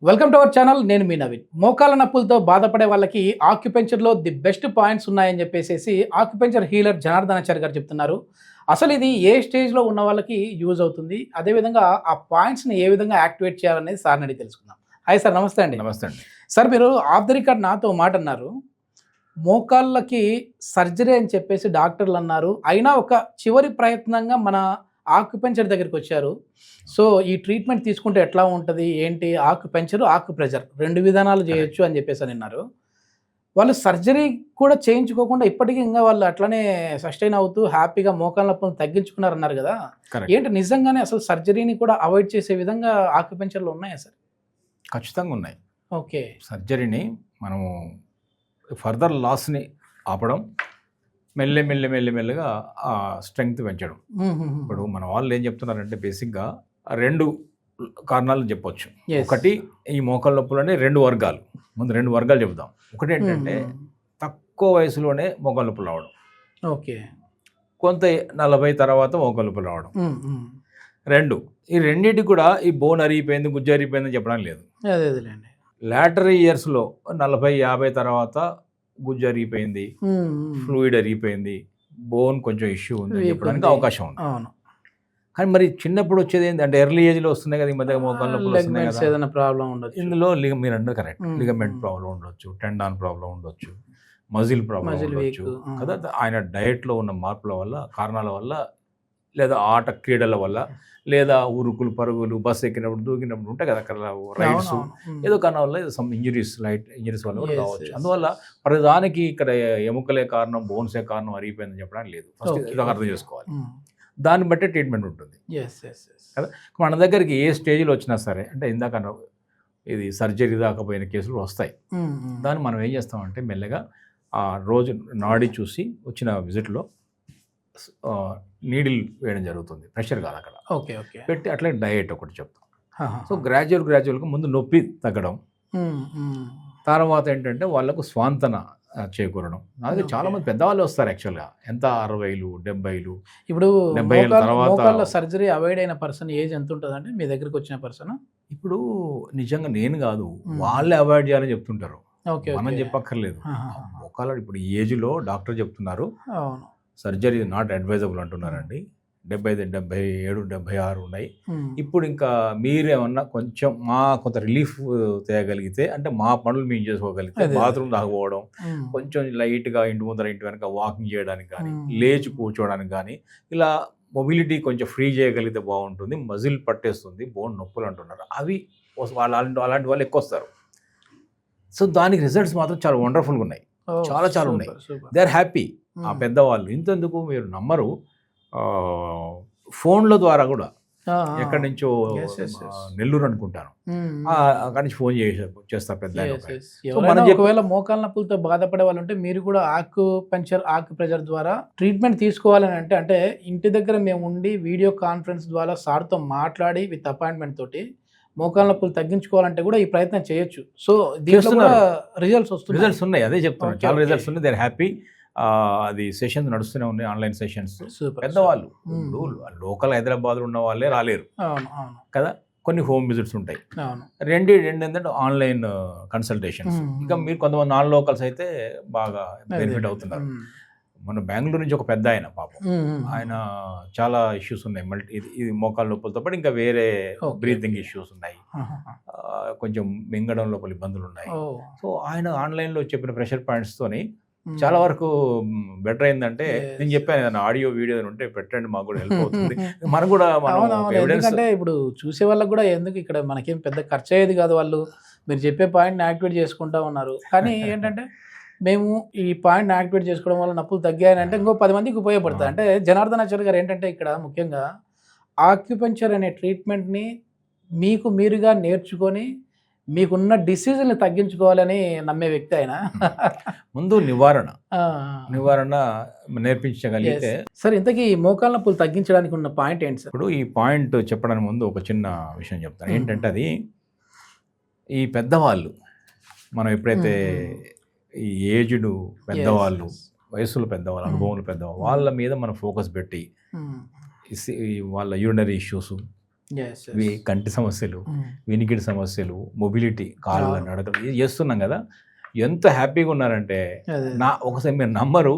Welcome to our channel. నేను మీ నవీన్. మోకాల నొప్పులతో బాధపడే వాళ్ళకి ఆక్యుపెంచర్లో ది బెస్ట్ పాయింట్స్ ఉన్నాయని చెప్పేసి ఆక్యుపెంచర్ హీలర్ జనార్దనాచారి గారు చెప్తున్నారు. అసలు ఇది ఏ స్టేజ్లో ఉన్న వాళ్ళకి యూజ్ అవుతుంది, అదేవిధంగా ఆ పాయింట్స్ని ఏ విధంగా యాక్టివేట్ చేయాలనేది సార్ని అడిగి తెలుసుకుందాం. హాయ్ సార్, నమస్తే అండి. నమస్తే అండి. సార్, మీరు ఆఫ్ ది రికార్డ్ నాతో మాట అన్నారు, మోకాళ్ళకి సర్జరీ అని చెప్పేసి డాక్టర్లు అన్నారు, అయినా ఒక చివరి ప్రయత్నంగా మన ఆక్యుపెంచర్ దగ్గరికి వచ్చారు. సో ఈ ట్రీట్మెంట్ తీసుకుంటే ఎట్లా ఉంటుంది ఏంటి, ఆక్యుపెంచర్ ఆక్యుప్రెషర్ రెండు విధానాలు చేయొచ్చు అని చెప్పేసి అని అన్నారు. వాళ్ళు సర్జరీ కూడా చేయించుకోకుండా ఇప్పటికీ ఇంకా వాళ్ళు అట్లనే సస్టైన్ అవుతూ హ్యాపీగా మోకాళ్ళ నొప్పులను తగ్గించుకున్నారన్నారు కదా. కరెక్ట్. ఏంటి నిజంగానే అసలు సర్జరీని కూడా అవాయిడ్ చేసే విధంగా ఆక్యుపెంచర్లు ఉన్నాయా సార్? ఖచ్చితంగా ఉన్నాయి. ఓకే. సర్జరీని మనము ఫర్దర్ లాస్ని ఆపడం, మెల్లగా ఆ స్ట్రెంగ్త్ పెంచడం. ఇప్పుడు మన వాళ్ళు ఏం చెప్తున్నారంటే బేసిక్గా రెండు కారణాలు చెప్పొచ్చు. ఒకటి, ఈ మోకాళ్ళ నొప్పులోనే రెండు వర్గాలు. ముందు రెండు వర్గాలు చెబుదాం. ఒకటి ఏంటంటే తక్కువ వయసులోనే మోకాళ్ళ నొప్పులు రావడం. ఓకే. కొంత 40 తర్వాత మోకాళ్ళ నొప్పులు రావడం. రెండు, ఈ రెండింటికి కూడా ఈ బోన్ అరిగిపోయింది, గుజ్జు అరిగిపోయిందని చెప్పడం లేదు. లాటరీ ఇయర్స్లో 40-50 తర్వాత గుజ్జు అరిగిపోయింది, ఫ్లూయిడ్ అరిగిపోయింది, బోన్ కొంచెం ఇష్యూ ఉంది చెప్పడానికి అవకాశం ఉంది. కానీ మరి చిన్నప్పుడు వచ్చేది ఏంటంటే ఎర్లీ ఏజ్లో వస్తున్నాయి కదా, ఈ మధ్య మోకాళ్ళ నొప్పులు వస్తున్నాయి కదా, ఏదైనా ప్రాబ్లం ఉండొచ్చు ఇందులో. మీరు అన్నది కరెక్ట్. లిగమెంట్ ప్రాబ్లం ఉండొచ్చు, టెండాన్ ప్రాబ్లం ఉండొచ్చు, మజిల్ ప్రాబ్లం ఉండొచ్చు కదా. ఆయన డయట్లో ఉన్న మార్పుల వల్ల, కారణాల వల్ల, లేదా ఆట క్రీడల వల్ల, లేదా ఉరుకులు పరుగులు, బస్సు ఎక్కినప్పుడు దూకినప్పుడు ఉంటాయి కదా అక్కడ రైడ్స్, ఏదో కారణం వల్ల సమ్ ఇంజరీస్, లైట్ ఇంజరీస్ వల్ల కూడా రావచ్చు. అందువల్ల ప్రతిదానికి ఇక్కడ ఎముకలే కారణం, బోన్సే కారణం అరిగిపోయిందని చెప్పడానికి లేదు. ఫస్ట్ ఇది అర్థం చేసుకోవాలి. దాన్ని బట్టే ట్రీట్మెంట్ ఉంటుంది కదా. మన దగ్గరికి ఏ స్టేజ్లో వచ్చినా సరే, అంటే ఇందాక ఇది సర్జరీ దాకపోయిన కేసులు వస్తాయి. దాన్ని మనం ఏం చేస్తామంటే మెల్లగా ఆ రోజు నాడి చూసి వచ్చిన విజిట్లో నీడిల్ వేయడం జరుగుతుంది. ప్రెషర్ కాదు అక్కడ. Okay okay. పెట్టి అట్లే డయట్ ఒకటి చెప్తాం. సో గ్రాడ్యువల్గా ముందు నొప్పి తగ్గడం, తర్వాత ఏంటంటే వాళ్ళకు స్వాంతన చేకూరడం. అలాగే చాలామంది పెద్దవాళ్ళు వస్తారు యాక్చువల్గా, ఎంత 60, 70. ఇప్పుడు 70 ఏళ్ళ తర్వాత సర్జరీ అవాయిడ్ అయిన పర్సన్ ఏజ్ ఎంత ఉంటుంది అంటే మీ దగ్గరికి వచ్చిన పర్సన్? ఇప్పుడు నిజంగా నేను కాదు, వాళ్ళే అవాయిడ్ చేయాలని చెప్తుంటారు, మనం చెప్పక్కర్లేదు. ఒకవేళ ఇప్పుడు ఈ ఏజ్లో డాక్టర్ చెప్తున్నారు సర్జరీ నాట్ అడ్వైజబుల్ అంటున్నారండి. 75, 77, 76 ఉన్నాయి. ఇప్పుడు ఇంకా మీరేమన్నా కొంచెం కొంత రిలీఫ్ తేయగలిగితే, అంటే మా పనులు మేము చేసుకోగలిగితే, బాత్రూమ్ దాకపోవడం, కొంచెం లైట్గా ఇంటి ముందర ఇంటి వెనక వాకింగ్ చేయడానికి కానీ, లేచి కూర్చోవడానికి కానీ, ఇలా మొబిలిటీ కొంచెం ఫ్రీ చేయగలిగితే బాగుంటుంది. మజిల్ పట్టేస్తుంది, బోన్ నొప్పులు అంటున్నారు, అవి అలాంటి వాళ్ళు ఎక్కువ వస్తారు. సో దానికి రిజల్ట్స్ మాత్రం చాలా వండర్ఫుల్గా ఉన్నాయి, చాలా ఉన్నాయి. They are happy. ఆ పెద్దవాళ్ళు ఇంతెందుకు మీరు నమ్మరు, ఫోన్ల ద్వారా కూడా ఎక్కడి నుంచో, నెల్లూరు అనుకుంటాను, అక్కడి నుంచి ఫోన్ చేస్తారు పెద్ద. ఒకవేళ మోకాళ్ళ నొప్పులతో బాధపడే వాళ్ళు ఉంటే మీరు కూడా ఆక్యుప్రెషర్ ద్వారా ట్రీట్మెంట్ తీసుకోవాలని అంటే ఇంటి దగ్గర మేము ఉండి వీడియో కాన్ఫరెన్స్ ద్వారా సార్తో మాట్లాడి విత్ అపాయింట్మెంట్ తోటి మోకాళ్ళ నొప్పులు తగ్గించుకోవాలంటే కూడా ఈ ప్రయత్నం చేయొచ్చు. సో దీంట్లో రిజల్ట్స్ ఉన్నాయి, అదే చెప్తున్నాను, చాలా రిజల్ట్స్ ఉన్నాయి. They are happy. అది సెషన్స్ నడుస్తూనే ఉన్నాయి, ఆన్లైన్ సెషన్స్. పెద్దవాళ్ళు లోకల్ హైదరాబాద్లో ఉన్న వాళ్ళే రాలేరు కదా, కొన్ని హోమ్ విజిట్స్ ఉంటాయి. రెండు ఏంటంటే ఆన్లైన్ కన్సల్టేషన్స్. ఇంకా మీరు కొంతమంది నాన్ లోకల్స్ అయితే బాగా బెనిఫిట్ అవుతున్నారు. మన బెంగళూరు నుంచి ఒక పెద్ద ఆయన, పాపం ఆయన చాలా ఇష్యూస్ ఉన్నాయి, ఇది మోకాళ్ళ నొప్పులతో పాటు ఇంకా వేరే బ్రీతింగ్ ఇష్యూస్ ఉన్నాయి, కొంచెం మింగడం లోపల ఇబ్బందులు ఉన్నాయి. సో ఆయన ఆన్లైన్లో చెప్పిన ప్రెషర్ పాయింట్స్తోని చాలా వరకు బెటర్ అయిందంటే, నేను చెప్పాను ఏదైనా ఆడియో వీడియో ఉంటే పెట్టండి, మాకు కూడా హెల్ప్ అవుతుంది. మనం కూడా ఎందుకంటే ఇప్పుడు చూసే వాళ్ళకి కూడా ఎందుకు, ఇక్కడ మనకేం పెద్ద ఖర్చు అయ్యేది కాదు, వాళ్ళు మీరు చెప్పే పాయింట్ని యాక్టివేట్ చేసుకుంటా ఉన్నారు. కానీ ఏంటంటే మేము ఈ పాయింట్ని యాక్టివేట్ చేసుకోవడం వల్ల నొప్పులు తగ్గాయనంటే ఇంకో 10 మందికి ఉపయోగపడతాయి. అంటే జనార్దనాచారి గారు ఏంటంటే ఇక్కడ ముఖ్యంగా ఆక్యుపెంచర్ అనే ట్రీట్మెంట్ని మీకు మీరుగా నేర్చుకొని మీకున్న డిసీజుల్ని తగ్గించుకోవాలని నమ్మే వ్యక్తి ఆయన. ముందు నివారణ నేర్పించగలిగితే. సార్, ఇంతకీ మోకాళ్ళ నొప్పులు తగ్గించడానికి ఉన్న పాయింట్ ఏంటి సార్? ఇప్పుడు ఈ పాయింట్ చెప్పడానికి ముందు ఒక చిన్న విషయం చెప్తాను. ఏంటంటే అది ఈ పెద్దవాళ్ళు, మనం ఎప్పుడైతే ఈ ఏజ్డ్ పెద్దవాళ్ళు, వయసులో పెద్దవాళ్ళు, అనుభవంలో పెద్దవాళ్ళు, వాళ్ళ మీద మనం ఫోకస్ పెట్టి వాళ్ళ యూరినరీ ఇష్యూస్, ఇవి కంటి సమస్యలు, వినికిడి సమస్యలు, మొబిలిటీ, కాళ్ళు నడకలు ఇది చేస్తున్నాం కదా. ఎంత హ్యాపీగా ఉన్నారంటే ఒకసారి మీరు నమ్మరు,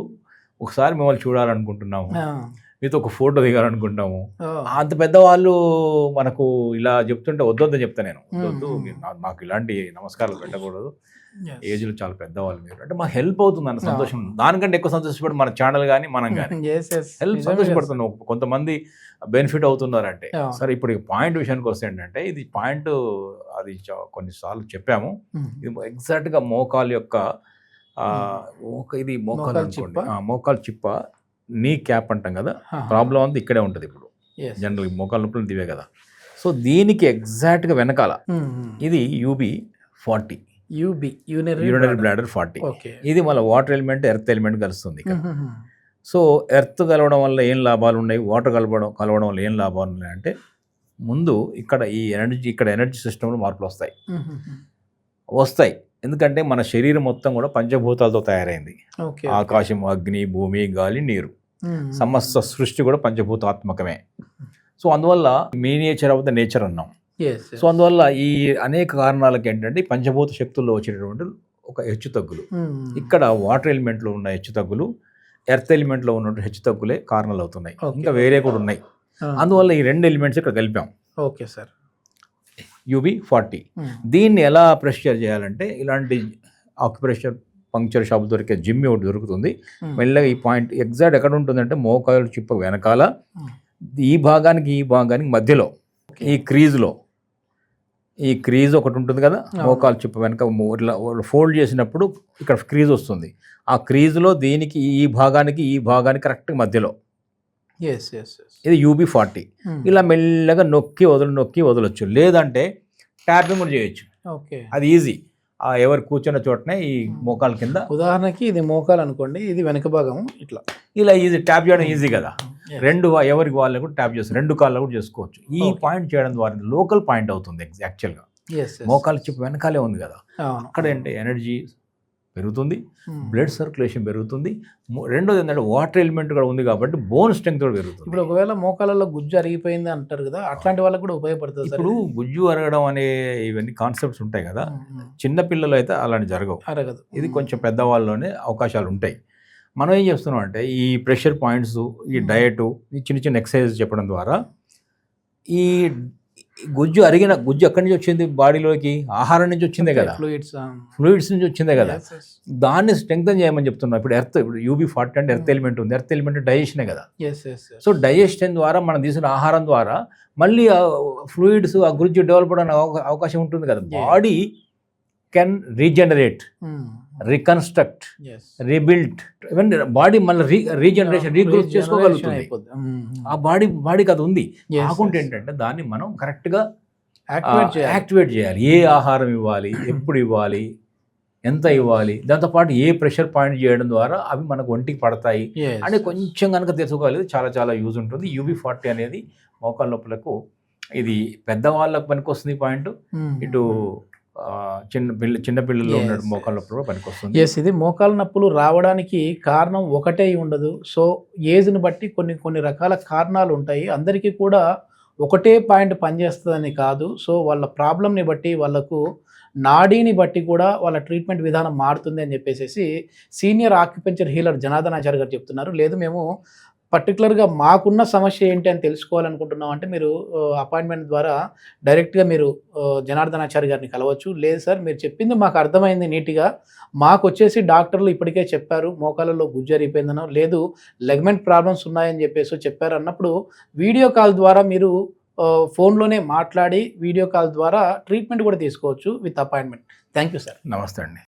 ఒకసారి మిమ్మల్ని చూడాలనుకుంటున్నాము, మీతో ఒక ఫోటో దిగాలనుకుంటాము. అంత పెద్దవాళ్ళు మనకు ఇలా చెప్తుంటే వద్దొద్దని చెప్తా నేను. వద్దు మీరు మాకు ఇలాంటి నమస్కారాలు పెట్టకూడదు, ఏజ్లో చాలా పెద్దవాళ్ళు మీరు అంటే మాకు హెల్ప్ అవుతుంది అన్న సంతోషం. దానికంటే ఎక్కువ సంతోషపడి మన ఛానల్ కానీ మనం కానీ సంతోషపడుతున్నాం. కొంతమంది బెనిఫిట్ అవుతున్నారంటే. సరే ఇప్పుడు పాయింట్ విషయానికి వస్తే ఏంటంటే ఇది పాయింట్ అది కొన్నిసార్లు చెప్పాము. ఇది ఎగ్జాక్ట్గా మోకాలు యొక్క ఇది మోకాలు అనుకోండి, మోకాలు చిప్ప నీ క్యాప్ అంటాం కదా, ప్రాబ్లం అంతా ఇక్కడే ఉంటుంది. ఇప్పుడు జనరల్ మోకాలు నొప్పులు దివే కదా. సో దీనికి ఎగ్జాక్ట్గా వెనకాల ఇది UB40, యూరినరీ బ్లాడర్ 40. ఇది మళ్ళీ వాటర్ ఎలిమెంట్, ఎర్త్ ఎలిమెంట్ కలుస్తుంది. సో ఎర్త్ కలవడం వల్ల ఏం లాభాలు ఉన్నాయి, వాటర్ కలవడం వల్ల ఏం లాభాలు ఉన్నాయి అంటే, ముందు ఇక్కడ ఈ ఎనర్జీ సిస్టంలో మార్పులు వస్తాయి. ఎందుకంటే మన శరీరం మొత్తం కూడా పంచభూతాలతో తయారైంది. ఆకాశం, అగ్ని, భూమి, గాలి, నీరు, సమస్త సృష్టి కూడా పంచభూతాత్మకమే. సో అందువల్ల మీ నేచర్ ఆఫ్ ద నేచర్ అన్నాం. సో అందువల్ల ఈ అనేక కారణాలకి ఏంటంటే పంచభూత శక్తుల్లో వచ్చేటటువంటి ఒక హెచ్చుతగ్గులు, ఇక్కడ వాటర్ ఎలిమెంట్లో ఉన్న హెచ్చుతగ్గులు, ఎర్త్ ఎలిమెంట్లో ఉన్న హెచ్చుతగ్గులే కారణాలు అవుతున్నాయి. ఇంకా వేరే కూడా ఉన్నాయి. అందువల్ల ఈ రెండు ఎలిమెంట్స్ ఇక్కడ కలిపాం. Okay sir. UB40 దీన్ని ఎలా ప్రెషర్ చేయాలంటే, ఇలాంటి ఆక్యుప్రెషర్ పంక్చర్ షాప్ దొరికే జిమ్ ఒకటి దొరుకుతుంది. మెల్లగా ఈ పాయింట్ ఎగ్జాక్ట్ ఎక్కడ ఉంటుందంటే మోకాలు చిప్ప వెనకాల ఈ భాగానికి మధ్యలో ఈ క్రీజ్ ఒకటి ఉంటుంది కదా, మోకాలు చిప్ప వెనక ఇట్లా ఫోల్డ్ చేసినప్పుడు ఇక్కడ క్రీజ్ వస్తుంది. ఆ క్రీజ్లో దీనికి ఈ భాగానికి కరెక్ట్ మధ్యలో ఇది UB40. ఇలా మెల్లగా నొక్కి వదలొచ్చు. లేదంటే ట్యాపింగ్ కూడా చేయొచ్చు. అది ఈజీ. ఎవరు కూర్చున్న చోటనే ఈ మోకాల కింద, ఉదాహరణకి ఇది మోకాలు అనుకోండి, ఇది వెనక భాగం, ఇలా ఈజీ ట్యాప్ చేయడం ఈజీ కదా. రెండు ఎవరికి వాళ్ళు కూడా ట్యాప్ చేస్తారు, రెండు కాళ్ళు కూడా చేసుకోవచ్చు. ఈ పాయింట్ చేయడం ద్వారా లోకల్ పాయింట్ అవుతుంది. యాక్చువల్గా మోకాలు చిప్ వెనకాలే ఉంది కదా, అక్కడ ఏంటి ఎనర్జీ పెరుగుతుంది, బ్లడ్ సర్క్యులేషన్ పెరుగుతుంది. రెండోది ఏంటంటే వాటర్ ఎలిమెంట్ కూడా ఉంది కాబట్టి బోన్ స్ట్రెంగ్త్ కూడా పెరుగుతుంది. ఇప్పుడు ఒకవేళ మోకాలలో గుజ్జు అరిగిపోయింది అంటారు కదా, అట్లాంటి వాళ్ళకి కూడా ఉపయోగపడుతుంది. ఇప్పుడు గుజ్జు అరగడం అనే ఇవన్నీ కాన్సెప్ట్స్ ఉంటాయి కదా, చిన్న పిల్లలు అయితే అలాంటి అరగదు. ఇది కొంచెం పెద్దవాళ్ళలోనే అవకాశాలు ఉంటాయి. మనం ఏం చేస్తున్నాం అంటే ఈ ప్రెషర్ పాయింట్స్, ఈ డయట్, ఈ చిన్న ఎక్సర్సైజ్ చెప్పడం ద్వారా ఈ గుజ్జు ఎక్కడి నుంచి వచ్చింది, బాడీలోకి ఆహారం నుంచి వచ్చిందే కదా, ఫ్లూయిడ్స్ నుంచి వచ్చిందే కదా, దాన్ని స్ట్రెంగ్తన్ చేయమని చెప్తున్నాం. ఇప్పుడు UB40 అంటే ఎర్త్ ఎలిమెంట్ ఉంది, ఎర్త్ ఎలిమెంట్ డైజెషనే కదా. సో డైజెషన్ ద్వారా మనం తీసుకున్న ఆహారం ద్వారా మళ్ళీ ఫ్లూయిడ్స్, ఆ గుజ్జు డెవలప్ అవడానికి అవకాశం ఉంటుంది కదా. Body can regenerate, reconstruct, rebuild. Even body మళ్ళీ రీజనరేషన్, రీగ్రోత్ చేసుకోగలుగుతుంది. ఆ బాడీకి అది ఉంది. కాకుంటే ఏంటంటే దాన్ని మనం కరెక్ట్గా యాక్టివేట్ చేయాలి. ఏ ఆహారం ఇవ్వాలి, ఎప్పుడు ఇవ్వాలి, ఎంత ఇవ్వాలి, దాంతోపాటు ఏ ప్రెషర్ పాయింట్ చేయడం ద్వారా అవి మనకు ఒంటికి పడతాయి అని కొంచెం కనుక తెలుసుకోగలిగితే చాలా చాలా యూజ్ ఉంటుంది. UB40 అనేది మోకాళ్ళ నొప్పులకు ఇది పెద్దవాళ్ళకు పనికి వస్తుంది పాయింట్. ఇటు చిన్న పిల్లల్లో ఉన్న మోకాళ్ళ నొప్పులు కూడా పనికొస్తుంది. ఇది మోకాళ్ళ నొప్పులు రావడానికి కారణం ఒకటే ఉండదు. సో ఏజ్ని బట్టి కొన్ని రకాల కారణాలు ఉంటాయి. అందరికీ కూడా ఒకటే పాయింట్ పనిచేస్తుందని కాదు. సో వాళ్ళ ప్రాబ్లంని బట్టి, వాళ్ళకు నాడీని బట్టి కూడా వాళ్ళ ట్రీట్మెంట్ విధానం మారుతుంది అని చెప్పేసి సీనియర్ ఆక్యుపెంచర్ హీలర్ జనార్దన్ ఆచార్య గారు చెప్తున్నారు. లేదు మేము పర్టికులర్గా మాకున్న సమస్య ఏంటి అని తెలుసుకోవాలనుకుంటున్నాం అంటే మీరు అపాయింట్మెంట్ ద్వారా డైరెక్ట్గా మీరు జనార్దన్ ఆచార్య గారిని కలవచ్చు. లేదు సార్ మీరు చెప్పింది మాకు అర్థమైంది నీట్గా, మాకు వచ్చేసి డాక్టర్లు ఇప్పటికే చెప్పారు మోకాళ్ళలో గుజ్జు అరిగిపోయిందనో, లేదు లెగ్మెంట్ ప్రాబ్లమ్స్ ఉన్నాయని చెప్పారు అన్నప్పుడు వీడియో కాల్ ద్వారా మీరు ఫోన్లోనే మాట్లాడి వీడియో కాల్ ద్వారా ట్రీట్మెంట్ కూడా తీసుకోవచ్చు with appointment. Thank you sir. నమస్తే అండి.